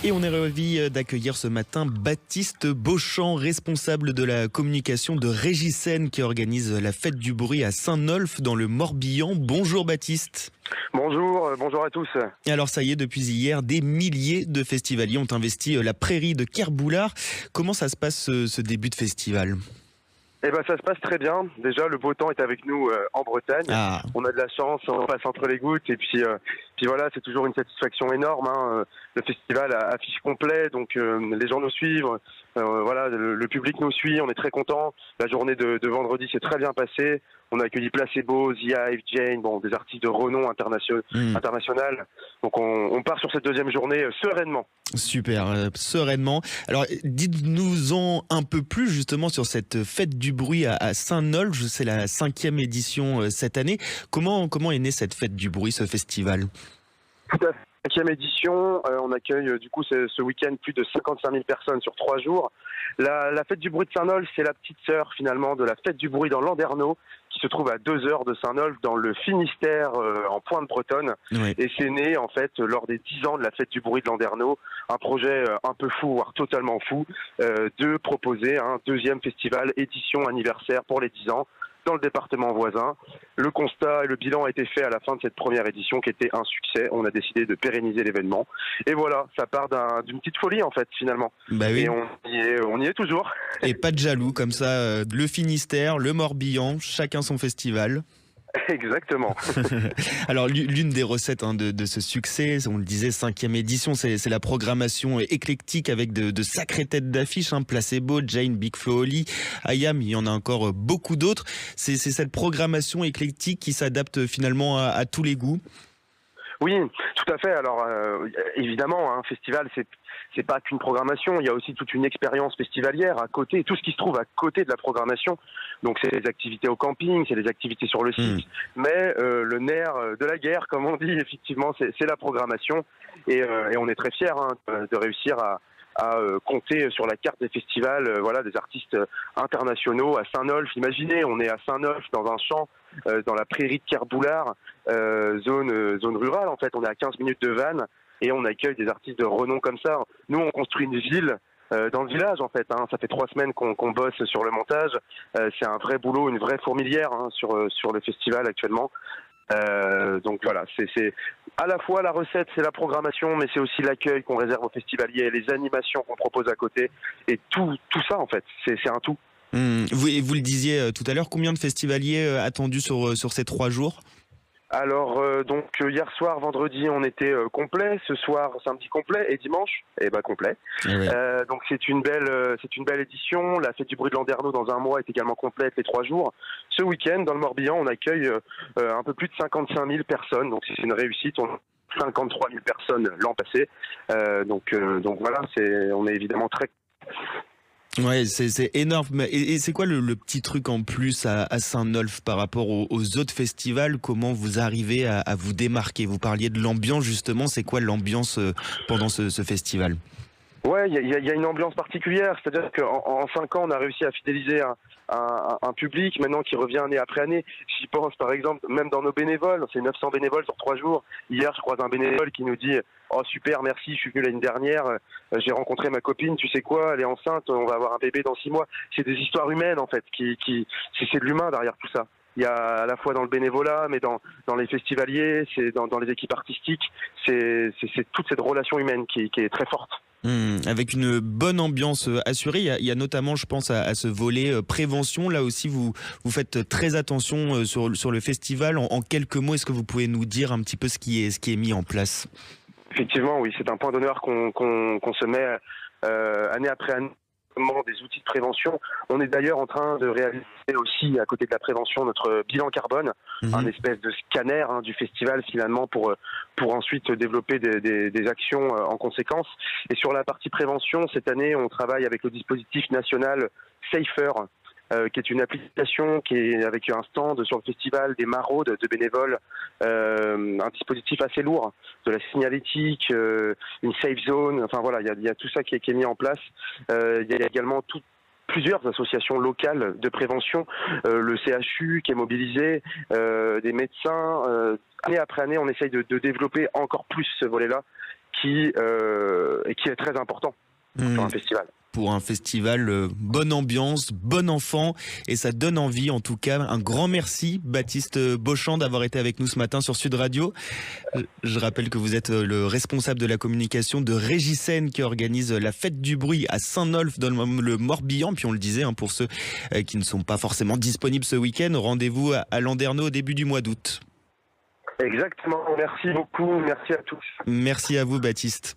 Et on est ravis d'accueillir ce matin Baptiste Beauchamp, responsable de la communication de Régicène qui organise la fête du bruit à Saint-Nolff dans le Morbihan. Bonjour Baptiste. Bonjour à tous. Et alors ça y est, depuis hier, des milliers de festivaliers ont investi la prairie de Kerboulard. Comment ça se passe ce début de festival ? Eh ben ça se passe très bien. Déjà le beau temps est avec nous en Bretagne. Ah. On a de la chance, on passe entre les gouttes et puis voilà, c'est toujours une satisfaction énorme. Le festival affiche complet, donc les gens nous suivent. Voilà, le public nous suit, on est très contents. La journée de vendredi s'est très bien passée. On a accueilli Placebo, The Hive, Jane, des artistes de renom international. Donc on part sur cette deuxième journée sereinement. Super, sereinement. Alors dites-nous-en un peu plus justement sur cette fête du bruit à Saint-Nolff. C'est la 5e édition cette année. Comment est née cette fête du bruit, ce festival ? Tout à fait. 5e édition, on accueille du coup ce week-end plus de 55 000 personnes sur 3 jours. La fête du bruit de Saint-Nolff, c'est la petite sœur finalement de la fête du bruit dans Landerneau, qui se trouve à 2 heures de Saint-Nolff dans le Finistère en Pointe-Bretonne. Oui. Et c'est né en fait lors des 10 ans de la fête du bruit de Landerneau, un projet un peu fou, voire totalement fou, de proposer un deuxième festival édition anniversaire pour les 10 ans dans le département voisin. Le constat et le bilan a été fait à la fin de cette première édition qui était un succès. On a décidé de pérenniser l'événement. Et voilà, ça part d'une petite folie en fait finalement. Bah oui. Et on y est toujours. Et pas de jaloux comme ça, le Finistère, le Morbihan, chacun son festival. Exactement. Alors l'une des recettes de ce succès, on le disait, 5e édition, c'est la programmation éclectique avec de sacrées têtes d'affiche, Placebo, Jane, Big Flo Oli, IAM, il y en a encore beaucoup d'autres. C'est cette programmation éclectique qui s'adapte finalement à tous les goûts. Oui, tout à fait. Alors évidemment, un festival, c'est pas qu'une programmation, il y a aussi toute une expérience festivalière à côté, tout ce qui se trouve à côté de la programmation. Donc c'est les activités au camping, c'est les activités sur le site, mais le nerf de la guerre, comme on dit, effectivement, c'est la programmation. Et on est très fiers de réussir à compter sur la carte des festivals, des artistes internationaux à Saint-Nolff. Imaginez, on est à Saint-Nolff dans un champ, dans la prairie de Kerboulard, zone rurale en fait. On est à 15 minutes de Vannes et on accueille des artistes de renom comme ça. Nous, on construit une ville dans le village en fait. Ça fait 3 semaines qu'on bosse sur le montage. C'est un vrai boulot, une vraie fourmilière sur le festival actuellement. Donc voilà, c'est à la fois la recette, c'est la programmation, mais c'est aussi l'accueil qu'on réserve aux festivaliers, les animations qu'on propose à côté, et tout ça en fait, c'est un tout. Vous le disiez tout à l'heure, combien de festivaliers attendus sur ces 3 jours ? Alors hier soir, vendredi, on était complet. Ce soir, samedi complet et dimanche, complet. Oui. Donc c'est une belle édition. La fête du bruit de Landerneau dans un mois est également complète les 3 jours. Ce week-end, dans le Morbihan, on accueille un peu plus de 55 000 personnes. Donc c'est une réussite. On a 53 000 personnes l'an passé. Donc voilà, on est évidemment très. Ouais, c'est énorme. Et c'est quoi le petit truc en plus à Saint-Nolff par rapport aux autres festivals ? Comment vous arrivez à vous démarquer ? Vous parliez de l'ambiance justement. C'est quoi l'ambiance pendant ce festival ? Ouais, il y a une ambiance particulière. C'est-à-dire qu'en 5 ans, on a réussi à fidéliser un public maintenant qui revient année après année. J'y pense par exemple, même dans nos bénévoles, c'est 900 bénévoles sur 3 jours. Hier, je croise un bénévole qui nous dit « Oh super, merci, je suis venu l'année dernière, j'ai rencontré ma copine, tu sais quoi, elle est enceinte, on va avoir un bébé dans 6 mois. » C'est des histoires humaines en fait, c'est de l'humain derrière tout ça. Il y a à la fois dans le bénévolat, mais dans les festivaliers, c'est dans les équipes artistiques, c'est toute cette relation humaine qui est très forte. Avec une bonne ambiance assurée, il y a notamment, je pense, à ce volet prévention. Là aussi, vous faites très attention sur le festival. En quelques mots, est-ce que vous pouvez nous dire un petit peu ce qui est mis en place ? Effectivement, oui, c'est un point d'honneur qu'on se met année après année. Des outils de prévention. On est d'ailleurs en train de réaliser aussi, à côté de la prévention, notre bilan carbone, un espèce de scanner du festival finalement pour ensuite développer des actions en conséquence. Et sur la partie prévention, cette année, on travaille avec le dispositif national Safer, qui est une application qui est avec un stand sur le festival, des maraudes de bénévoles, un dispositif assez lourd, de la signalétique, une safe zone, enfin voilà, il y a tout ça qui est mis en place. Il y a également plusieurs associations locales de prévention, le CHU qui est mobilisé, des médecins. Année après année, on essaye de développer encore plus ce volet-là, qui est très important pour un festival. Pour un festival, bonne ambiance, bon enfant, et ça donne envie en tout cas. Un grand merci Baptiste Beauchamp d'avoir été avec nous ce matin sur Sud Radio. Je rappelle que vous êtes le responsable de la communication de Régicène qui organise la fête du bruit à Saint-Nolff dans le Morbihan. Puis on le disait, pour ceux qui ne sont pas forcément disponibles ce week-end, rendez-vous à Landerneau au début du mois d'août. Exactement, merci beaucoup, merci à tous. Merci à vous Baptiste.